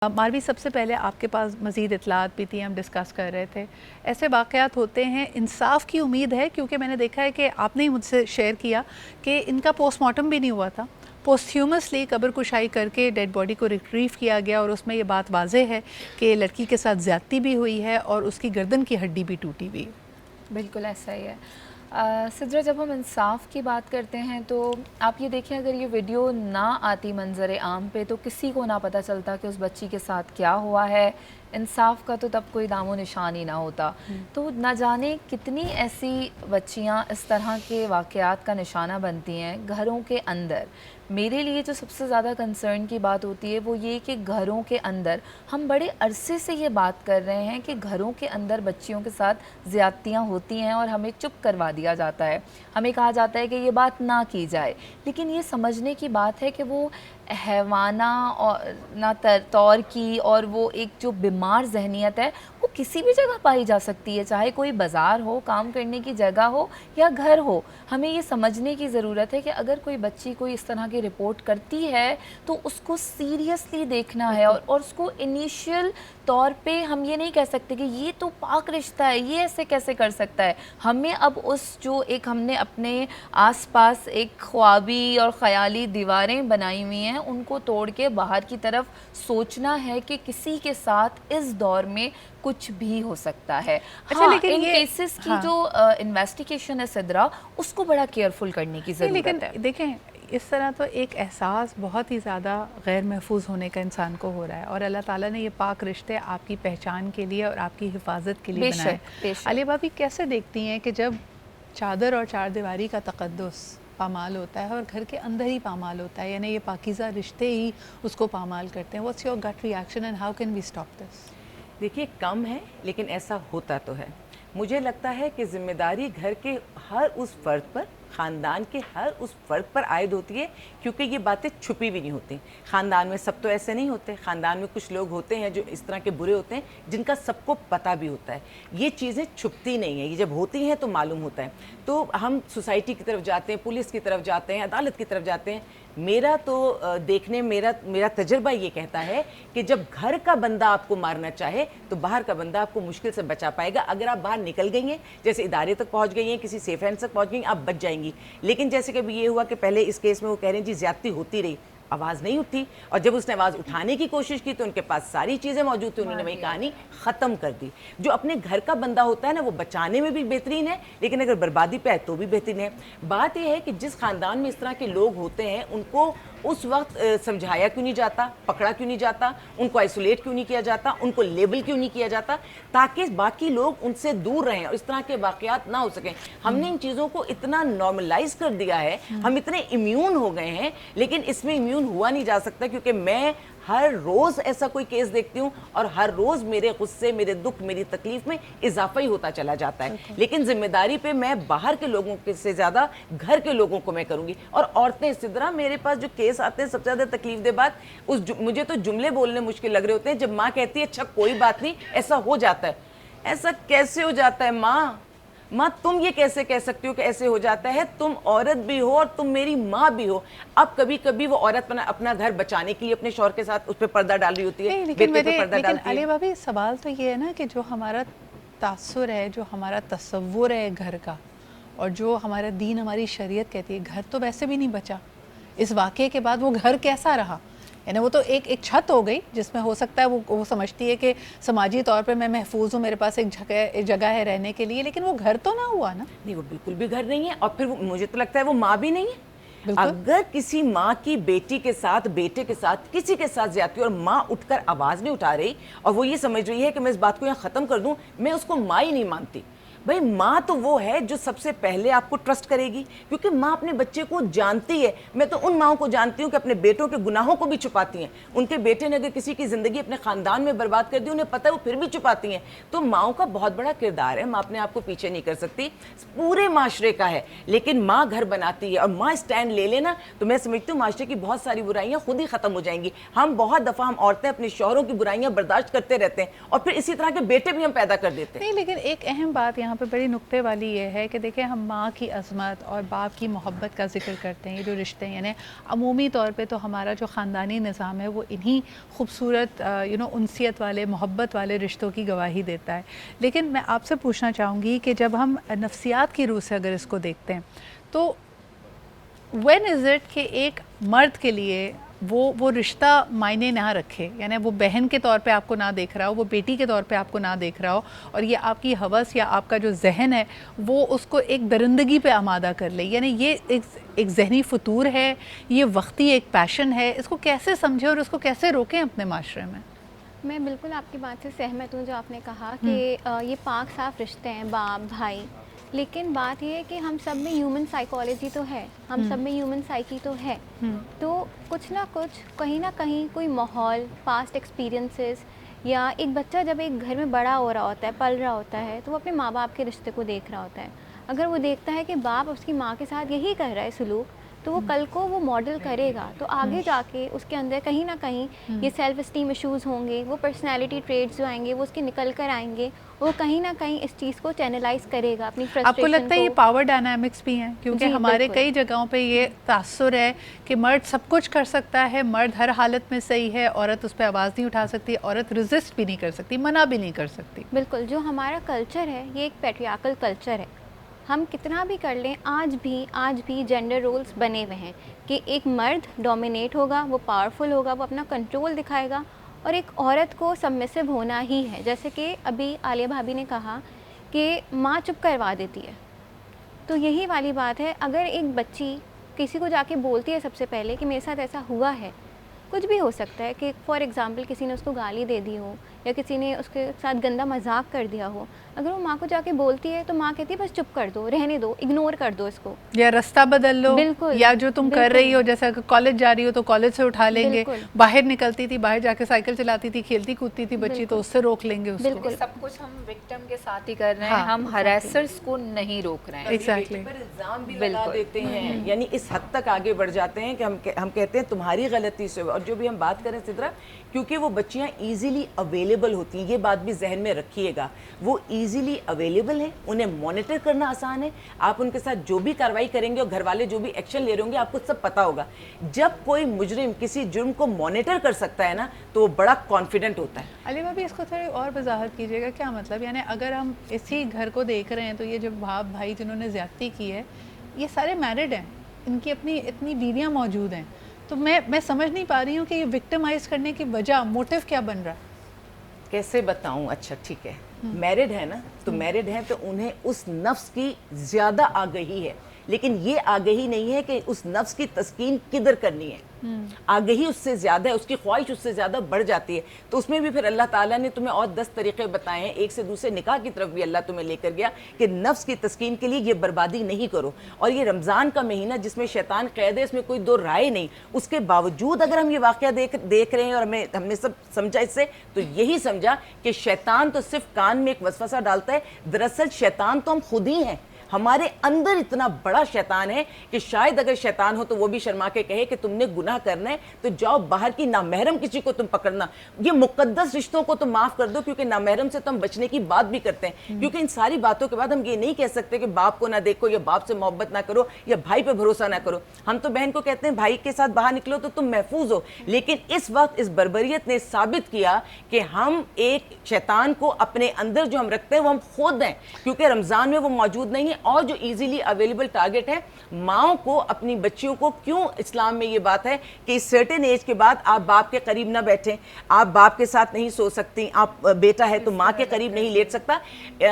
मारवी, सबसे पहले आपके पास मज़ीद इतलात भी थी, हम डिस्कस कर रहे थे। ऐसे वाक़यात होते हैं, इंसाफ की उम्मीद है, क्योंकि मैंने देखा है कि आपने ही मुझसे शेयर किया कि इनका पोस्टमार्टम भी नहीं हुआ था, पोस्ट्यूमसली कब्र कुशाई करके डेड बॉडी को रिट्रीव किया गया और उसमें ये बात वाज़ेह है कि लड़की के साथ ज़्यादती भी हुई है और उसकी गर्दन की हड्डी भी टूटी हुई। बिल्कुल ऐसा ही है। सिद्रा, जब हम इंसाफ की बात करते हैं तो आप ये देखें, अगर ये वीडियो ना आती मंजर आम पे तो किसी को ना पता चलता कि उस बच्ची के साथ क्या हुआ है। इंसाफ का तो तब कोई नामो निशान ही ना होता। तो न जाने कितनी ऐसी बच्चियां इस तरह के वाक़यात का निशाना बनती हैं घरों के अंदर। मेरे लिए जो सबसे ज़्यादा कंसर्न की बात होती है वो ये कि घरों के अंदर हम बड़े अरसे से ये बात कर रहे हैं कि घरों के अंदर बच्चियों के साथ ज़्यादतियाँ होती हैं और हमें चुप करवा दिया जाता है। हमें कहा जाता है कि ये बात ना की जाए, लेकिन ये समझने की बात है कि वो हैवाना और ना तौर की और वो एक जो बीमार जहनीत है वो किसी भी जगह पाई जा सकती है, चाहे कोई बाज़ार हो, काम करने की जगह हो या घर हो। हमें ये समझने की ज़रूरत है कि अगर कोई बच्ची कोई इस तरह की रिपोर्ट करती है तो उसको सीरियसली देखना है और उसको इनिशियल तौर पे हम ये नहीं कह सकते कि ये तो पाक रिश्ता है, ये ऐसे कैसे कर सकता है। हमें अब उस जो एक हमने अपने आसपास एक ख्वाबी और ख़याली दीवारें बनाई हुई हैं उनको तोड़ के बाहर की तरफ सोचना है कि किसी के साथ इस दौर में कुछ भी हो सकता है। अच्छा, हाँ, लेकिन इन ये केसेस की जो इन्वेस्टिगेशन है सिद्रा, उसको बड़ा केयरफुल करने की ज़रूरत है। लेकिन देखें, इस तरह तो एक एहसास बहुत ही ज़्यादा गैर महफूज होने का इंसान को हो रहा है और अल्लाह ताला ने ये पाक रिश्ते आपकी पहचान के लिए और आपकी हिफाजत के लिए बनाए। अली भाभी, कैसे देखती हैं कि जब चादर और चार दीवारी का तक़द्दुस पामाल होता है और घर के अंदर ही पामाल होता है, यानी ये पाकीज़ा रिश्ते ही उसको पामाल करते हैं? What's your gut reaction and how can we stop this? देखिए, कम है लेकिन ऐसा होता तो है। मुझे लगता है कि जिम्मेदारी घर के हर उस फर्द पर, ख़ानदान के हर उस फ़र्द पर आयद होती है, क्योंकि ये बातें छुपी भी नहीं होती। ख़ानदान में सब तो ऐसे नहीं होते। ख़ानदान में कुछ लोग होते हैं जो इस तरह के बुरे होते हैं जिनका सबको पता भी होता है। ये चीज़ें छुपती नहीं हैं, ये जब होती हैं तो मालूम होता है। तो हम सोसाइटी की तरफ जाते हैं, पुलिस की तरफ जाते हैं, अदालत की तरफ जाते हैं। मेरा तो देखने मेरा तजर्बा ये कहता है कि जब घर का बंदा आपको मारना चाहे तो बाहर का बंदा आपको मुश्किल से बचा पाएगा। अगर आप बाहर निकल गई हैं, जैसे इदारे तक पहुंच गई हैं, किसी सेफ हैंड तक पहुंच गई, आप बच जाएंगी। लेकिन जैसे कभी ये हुआ कि पहले इस केस में वो कह रहे हैं जी ज़्यादती होती रही, आवाज़ नहीं उठी, और जब उसने आवाज़ उठाने की कोशिश की तो उनके पास सारी चीज़ें मौजूद थी, उन्होंने वही कहानी ख़त्म कर दी। जो अपने घर का बंदा होता है ना, वो बचाने में भी बेहतरीन है, लेकिन अगर बर्बादी पे आए तो भी बेहतरीन है। बात यह है कि जिस ख़ानदान में इस तरह के लोग होते हैं उनको उस वक्त समझाया क्यों नहीं जाता, पकड़ा क्यों नहीं जाता, उनको आइसोलेट क्यों नहीं किया जाता, उनको लेबल क्यों नहीं किया जाता, ताकि बाकी लोग उनसे दूर रहें और इस तरह के वाक़यात ना हो सकें। हमने इन चीज़ों को इतना नॉर्मलाइज कर दिया है, हम इतने इम्यून हो गए हैं, लेकिन इसमें इम्यून हुआ नहीं जा सकता, क्योंकि मैं हर रोज़ ऐसा कोई केस देखती हूँ और हर रोज़ मेरे गुस्से, मेरे दुख, मेरी तकलीफ में इजाफा ही होता चला जाता है। लेकिन जिम्मेदारी पे मैं बाहर के लोगों से ज़्यादा घर के लोगों को मैं करूँगी। और औरतें, इसी तरह मेरे पास जो केस आते हैं सबसे ज़्यादा तकलीफ दे बात, मुझे तो जुमले बोलने मुश्किल लग रहे होते हैं जब माँ कहती है अच्छा कोई बात नहीं, ऐसा हो जाता है। ऐसा कैसे हो जाता है माँ, तुम ये कैसे कह सकती हो कि ऐसे हो जाता है? तुम औरत भी हो और तुम मेरी माँ भी हो। अब कभी कभी वो औरत अपना घर बचाने के लिए अपने शौहर के साथ उस पर पर्दा डाल रही होती है, लेकिन अली भाभी, सवाल तो ये है ना कि जो हमारा तासुर है, जो हमारा तसव्वुर है घर का, और जो हमारा दीन, हमारी शरीयत कहती है घर तो वैसे भी नहीं बचा। इस वाक़े के बाद वो घर कैसा रहा? यानी वो तो एक छत हो गई जिसमें हो सकता है वो समझती है कि समाजी तौर पे मैं महफूज हूँ, मेरे पास एक जगह है रहने के लिए, लेकिन वो घर तो ना हुआ ना। नहीं, वो बिल्कुल भी घर नहीं है। और फिर मुझे तो लगता है वो माँ भी नहीं है। अगर किसी माँ की बेटी के साथ, बेटे के साथ, किसी के साथ ज्यादती और माँ उठकर आवाज़ नहीं उठा रही और वो ये समझ रही है कि मैं इस बात को यहाँ ख़त्म कर दूँ, मैं उसको माँ ही नहीं मानती। भाई, माँ तो वो है जो सबसे पहले आपको ट्रस्ट करेगी, क्योंकि माँ अपने बच्चे को जानती है। मैं तो उन माँओं को जानती हूँ कि अपने बेटों के गुनाहों को भी छुपाती हैं। उनके बेटे ने अगर किसी की ज़िंदगी अपने ख़ानदान में बर्बाद कर दी, उन्हें पता है, वो फिर भी छुपाती हैं। तो माँओं का बहुत बड़ा किरदार है, माँ अपने आप को पीछे नहीं कर सकती, पूरे माशरे का है। लेकिन माँ घर बनाती है और माँ स्टैंड ले लेना तो मैं समझती हूँ माशरे की बहुत सारी बुराइयाँ खुद ही ख़त्म हो जाएंगी। हम बहुत दफ़ा हम औरतें अपने शौहरों की बुराइयाँ बर्दाश्त करते रहते हैं और फिर इसी तरह के बेटे भी हम पैदा कर देते हैं। नहीं, लेकिन एक अहम बात यहाँ यहाँ पे बड़ी नुक्ते वाली ये है कि देखें हम माँ की अज़मत और बाप की मोहब्बत का जिक्र करते हैं, ये जो रिश्ते हैं यानी अमूमी तौर पे तो हमारा जो ख़ानदानी निज़ाम है वो इन्हीं खूबसूरत उनसियत वाले मोहब्बत वाले रिश्तों की गवाही देता है। लेकिन मैं आपसे पूछना चाहूँगी कि जब हम नफ्सियात की रूह से अगर इसको देखते हैं तो व्हेन इज़ इट कि एक मर्द के लिए वो रिश्ता मायने ना रखे, यानी वो बहन के तौर पे आपको ना देख रहा हो, वो बेटी के तौर पे आपको ना देख रहा हो, और ये आपकी हवस या आपका जो जहन है वो उसको एक दरिंदगी पे आमादा कर ले, यानी ये एक जहनी फतूर है, ये वक्ती एक पैशन है, इसको कैसे समझें और उसको कैसे रोकें अपने माशरे में? मैं बिल्कुल आपकी बात से सहमत हूँ जो आपने कहा कि ये पाक साफ रिश्ते हैं बाप भाई, लेकिन बात ये है कि हम सब में ह्यूमन साइकोलॉजी तो है, हम सब में ह्यूमन साइकी तो है, तो कुछ ना कुछ कहीं ना कहीं कोई माहौल, पास्ट एक्सपीरियंसेस, या एक बच्चा जब एक घर में बड़ा हो रहा होता है, पल रहा होता है, तो वो अपने माँ बाप के रिश्ते को देख रहा होता है। अगर वो देखता है कि बाप उसकी माँ के साथ यही कर रहा है सलूक, तो वो कल को वो मॉडल करेगा, तो आगे जाके उसके अंदर कहीं ना कहीं ये सेल्फ इस्टीम इश्यूज़ होंगे, वो पर्सनैलिटी ट्रेट्स जो आएंगे वो उसके निकल कर आएंगे, वो कहीं ना कहीं इस चीज़ को चैनलाइज करेगा अपनी फ्रस्ट्रेशन। आपको लगता है ये पावर डायनामिक्स भी हैं? क्योंकि हमारे कई जगहों पे ये तासुर है कि मर्द सब कुछ कर सकता है, मर्द हर हालत में सही है, औरत उस पर आवाज़ नहीं उठा सकती, औरत रेजिस्ट भी नहीं कर सकती, मना भी नहीं कर सकती। बिल्कुल, जो हमारा कल्चर है ये एक पैट्रियार्कल कल्चर है। हम कितना भी कर लें, आज भी जेंडर रोल्स बने हुए हैं कि एक मर्द डोमिनेट होगा, वो पावरफुल होगा, वो अपना कंट्रोल दिखाएगा, और एक औरत को सबमिसिव होना ही है। जैसे कि अभी आलिया भाभी ने कहा कि माँ चुप करवा देती है, तो यही वाली बात है। अगर एक बच्ची किसी को जाके बोलती है सबसे पहले कि मेरे साथ ऐसा हुआ है, कुछ भी हो सकता है कि फॉर एग्ज़ाम्पल किसी ने उसको गाली दे दी हो या किसी ने उसके साथ गंदा मजाक कर दिया हो, अगर वो माँ को जाके बोलती है तो माँ कहती है बस चुप कर दो, रहने दो, इग्नोर कर दो इसको, या रास्ता बदल लो, बिल्कुल, या जो तुम कर रही हो, जैसे कॉलेज जा रही हो तो कॉलेज से उठा लेंगे, बाहर निकलती थी, बाहर जाके साइकिल चलाती थी, खेलती कूदती थी बच्ची, तो उससे रोक लेंगे उसको। बिल्कुल, सब कुछ हम विक्टिम के साथ ही कर रहे हैं, हम हरासर्स को नहीं रोक रहे हैं। एग्जैक्टली, इल्जाम भी लगा देते हैं, यानी इस हद तक आगे बढ़ जाते हैं कि हम कहते हैं तुम्हारी गलती से। और जो भी हम बात करें सिद्रा, क्योंकि वो बच्चियां इजीली अवेलेबल होती हैं, ये बात भी जहन में रखिएगा, वो इजीली अवेलेबल है, उन्हें मॉनिटर करना आसान है। आप उनके साथ जो भी कार्रवाई करेंगे और घर वाले जो भी एक्शन ले रहे होंगे आपको सब पता होगा। जब कोई मुजरिम किसी जुर्म को मॉनिटर कर सकता है ना, तो वो बड़ा कॉन्फिडेंट होता है। अली भाभी इसको थोड़ी और वजाहत कीजिएगा, क्या मतलब? यानी अगर हम इसी घर को देख रहे हैं तो ये जो बाप भाई जिन्होंने ज्यादती की है ये सारे मैरिड हैं, इनकी अपनी इतनी बीवियाँ मौजूद हैं, तो मैं समझ नहीं पा रही हूँ कि ये विक्टिमाइज करने की वजह, मोटिव क्या बन रहा है? कैसे बताऊं? अच्छा ठीक है, मैरिड है ना, तो मैरिड है तो उन्हें उस नफ्स की ज़्यादा आगही है, लेकिन ये आगही नहीं है कि उस नफ्स की तस्कीन किधर करनी है। आगही उससे ज़्यादा है, उसकी ख्वाहिश उससे ज़्यादा बढ़ जाती है। तो उसमें भी फिर अल्लाह ताला ने तुम्हें और 10 तरीक़े बताए हैं, एक से दूसरे निकाह की तरफ भी अल्लाह तुम्हें लेकर गया कि नफ्स की तस्कीन के लिए ये बर्बादी नहीं करो। और ये रमज़ान का महीना जिसमें शैतान कैद है, इसमें कोई दो राय नहीं, उसके बावजूद अगर हम ये वाक़या देख रहे हैं और हमने सब समझा इससे, तो यही समझा कि शैतान तो सिर्फ कान में एक वसवसा डालता है, दरअसल शैतान तो हम खुद ही हैं। हमारे अंदर इतना बड़ा शैतान है कि शायद अगर शैतान हो तो वो भी शर्मा के कहे कि तुमने गुनाह करना है तो जाओ बाहर की नामहरम किसी को तुम पकड़ना, ये मुकद्दस रिश्तों को तुम माफ़ कर दो, क्योंकि नामहरम से तो हम बचने की बात भी करते हैं। क्योंकि इन सारी बातों के बाद हम ये नहीं कह सकते कि बाप को ना देखो या बाप से मोहब्बत ना करो या भाई पे भरोसा ना करो। हम तो बहन को कहते हैं भाई के साथ बाहर निकलो तो तुम महफूज हो, लेकिन इस वक्त इस बर्बरियत ने साबित किया कि हम एक शैतान को अपने अंदर जो हम रखते हैं वो हम खुद हैं, क्योंकि रमज़ान में वो मौजूद नहीं है। और जो इजीली अवेलेबल टारगेट है, माओ को अपनी बच्चियों को, क्यों इस्लाम में ये बात है कि इस सर्टेन एज के बाद आप बाप के करीब ना बैठें, आप बाप के साथ नहीं सो सकती, आप बेटा है तो माँ के करीब नहीं लेट सकता।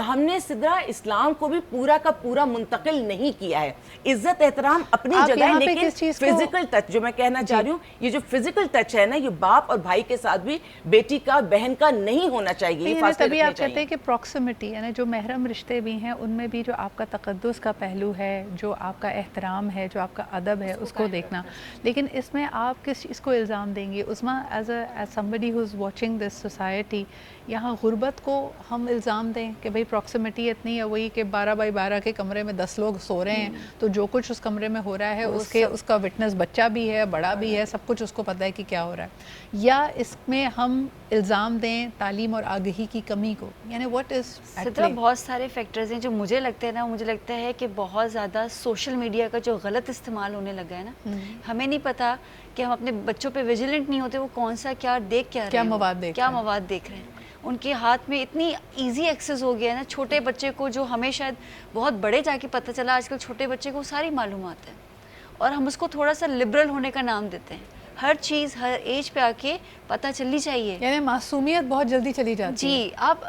हमने सिद्रा इस्लाम को भी पूरा का पूरा मुंतकिल नहीं किया है। इज्जत एहतराम अपनी जगह है, लेकिन फिजिकल टच जो मैं कहना चाह रही हूँ, ये जो फिजिकल टच है ना, ये बाप और भाई के साथ भी बेटी का बहन का नहीं होना चाहिए। तभी आप कहते हैं कि प्रॉक्सिमिटी, यानी जो महरम रिश्ते भी हैं उनमें भी जो आपका तक़द्दुस का पहलू है, जो आपका एहतराम है, जो आपका अदब है, उसको देखना, लेकिन इसमें आप किस चीज़ को इल्ज़ाम देंगी? Usma as somebody who is watching this society, यहाँ गुर्बत को हम इल्ज़ाम दें कि भाई प्रॉक्सिमिटी इतनी है, वही कि 12 बाई 12 के कमरे में 10 लोग सो रहे हैं, तो जो कुछ उस कमरे में हो रहा है उसका विटनेस बच्चा भी है, बड़ा भी है, सब कुछ उसको पता है कि क्या हो रहा है, या इसमें हम इल्ज़ाम दें तालीम और आगही की कमी को? यानी व्हाट इज़ सिद्रा, बहुत सारे फैक्टर्स हैं जो मुझे लगते हैं ना, मुझे लगता है कि बहुत ज़्यादा सोशल मीडिया का जो गलत इस्तेमाल होने लगा है ना, हमें नहीं पता कि हम अपने बच्चों पे विजिलेंट नहीं होते, वो कौन सा क्या देख क्या मवाद देख रहे हैं। उनके हाथ में इतनी इजी एक्सेस हो गया है ना, छोटे बच्चे को जो हमें शायद बहुत बड़े जाके पता चला, आजकल छोटे बच्चे को सारी मालूमात है, और हम उसको थोड़ा सा लिबरल होने का नाम देते हैं। हर चीज़ हर एज पे आके पता चलनी चाहिए, यानी मासूमियत बहुत जल्दी चली जाती है। जी, आप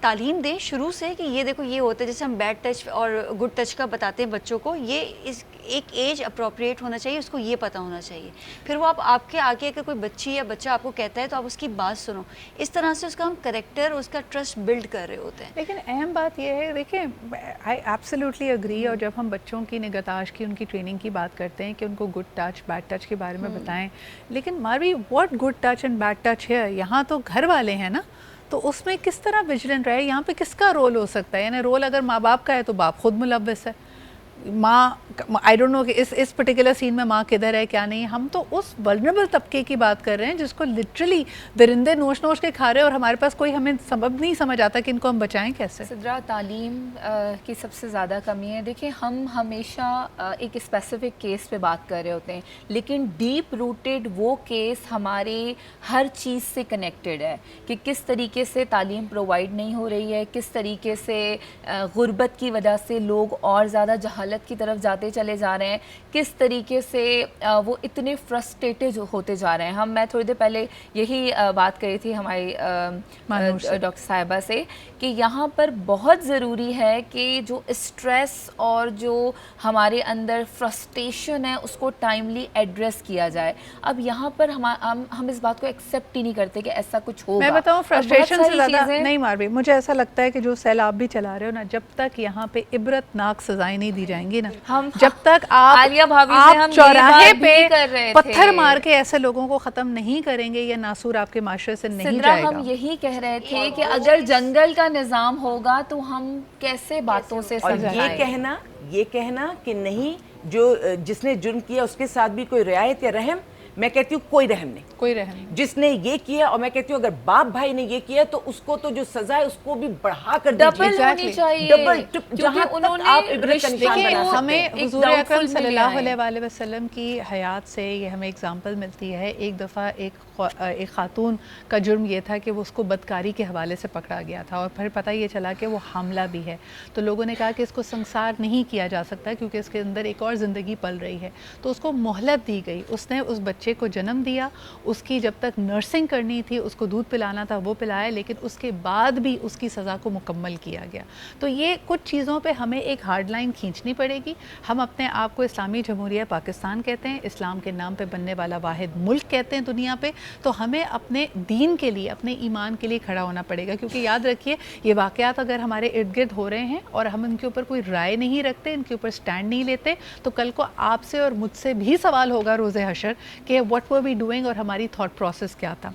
तालीम दें शुरू से कि ये देखो ये होता है, जैसे हम बैड टच और गुड टच का बताते हैं बच्चों को, ये इस एक एज अप्रोप्रिएट होना चाहिए, उसको ये पता होना चाहिए। फिर वो आपके आगे अगर कोई बच्ची या बच्चा आपको कहता है तो आप उसकी बात सुनो, इस तरह से उसका हम करेक्टर, उसका ट्रस्ट बिल्ड कर रहे होते हैं। लेकिन अहम बात यह है, देखिए आई एब्सोल्युटली एग्री, और जब हम बच्चों की निगहदाश्त की, उनकी ट्रेनिंग की बात करते हैं कि उनको गुड टच बैड टच के बारे में बताएं, लेकिन Marvi what good touch and bad touch है? यहाँ तो घर वाले हैं ना, तो उसमें किस तरह विजिलेंट रहे? यहाँ पे किसका रोल हो सकता है? यानी रोल अगर माँ बाप का है तो बाप खुद मुलव्वस है, माँ आई डोंट नो कि इस पर्टिकुलर सीन में माँ किधर है क्या नहीं। हम तो उस वल्नरेबल तबके की बात कर रहे हैं जिसको लिटरली दरिंदे नोच नोच के खा रहे हैं, और हमारे पास कोई हमें सबब नहीं समझ आता कि इनको हम बचाएं कैसे। सिद्रा, तालीम की सबसे ज़्यादा कमी है। देखिए, हम हमेशा एक स्पेसिफिक केस पे बात कर रहे होते हैं, लेकिन डीप रूटेड वो केस हमारे हर चीज़ से कनेक्टेड है कि किस तरीके से तालीम प्रोवाइड नहीं हो रही है, किस तरीके से गुर्बत की वजह से लोग और ज़्यादा जहालत की तरफ जाते चले जा रहे हैं, किस तरीके से वो इतने फ्रस्ट्रेटेड होते जा रहे हैं। मैं थोड़ी देर पहले यही बात करी थी हमारी डॉक्टर साहिबा से कि यहाँ पर बहुत ज़रूरी है कि जो स्ट्रेस और जो हमारे अंदर फ्रस्ट्रेशन है उसको टाइमली एड्रेस किया जाए। अब यहाँ पर हम इस बात को एक्सेप्ट ही नहीं करते कि ऐसा कुछ होगा। मैं बताऊँ, फ्रस्ट्रेशन से ज़्यादा नहीं मारवी, मुझे ऐसा लगता है कि जो सेल आप भी चला रहे हो ना, जब तक यहाँ पे इबरतनाक सजाएं नहीं दी जाएंगी ना, जब तक आप चौराहे पे पत्थर मार के ऐसे लोगों को ख़त्म नहीं करेंगे, या नासूर आपके माशरे से नहीं जाएगा। हम यही कह रहे थे कि अगर जंगल का निज़ाम होगा तो हम कैसे बातों से समझाएं। ये कहना कि नहीं, जो जिसने जुर्म किया उसके साथ भी कोई रियायत या रहम, मैं कहती हूँ कोई रहम नहीं, कोई रहम नहीं। जिसने ये किया, और मैं कहती हूँ अगर बाप भाई ने ये किया तो उसको तो जो सजा है उसको भी बढ़ा कर डबल होनी चाहिए, डबल, जहाँ तक आप इबरत का निशान बना सकते हैं। हमें हुजूर अकरम सल्लल्लाहु अलैहि वसल्लम की हयात से ये हमें एग्जांपल मिलती है। एक दफ़ा एक खातून का जुर्म ये था कि वो उसको बदकारी के हवाले से पकड़ा गया था, और फिर पता ये चला कि वो हामला भी है। तो लोगों ने कहा कि इसको संसार नहीं किया जा सकता क्योंकि इसके अंदर एक और ज़िंदगी पल रही है, तो उसको मोहलत दी गई। उसने उस बच्चे को जन्म दिया, उसकी जब तक नर्सिंग करनी थी, उसको दूध पिलाना था वो पिलाया, लेकिन उसके बाद भी उसकी सज़ा को मुकम्मल किया गया। तो ये कुछ चीज़ों पे हमें एक हार्ड लाइन खींचनी पड़ेगी। हम अपने आप को इस्लामी जमहूरिया पाकिस्तान कहते हैं, इस्लाम के नाम पे बनने वाला वाहिद मुल्क कहते हैं दुनिया पे, तो हमें अपने दीन के लिए, अपने ईमान के लिए खड़ा होना पड़ेगा। क्योंकि याद रखिए, ये वाक़यात अगर हमारे इर्द गिर्द हो रहे हैं और हम इनके ऊपर कोई राय नहीं रखते, इनके ऊपर स्टैंड नहीं लेते, तो कल को आपसे और मुझसे भी सवाल होगा रोज़े हशर कि व्हाट वर वी डूइंग, और हमारी थॉट प्रोसेस क्या था।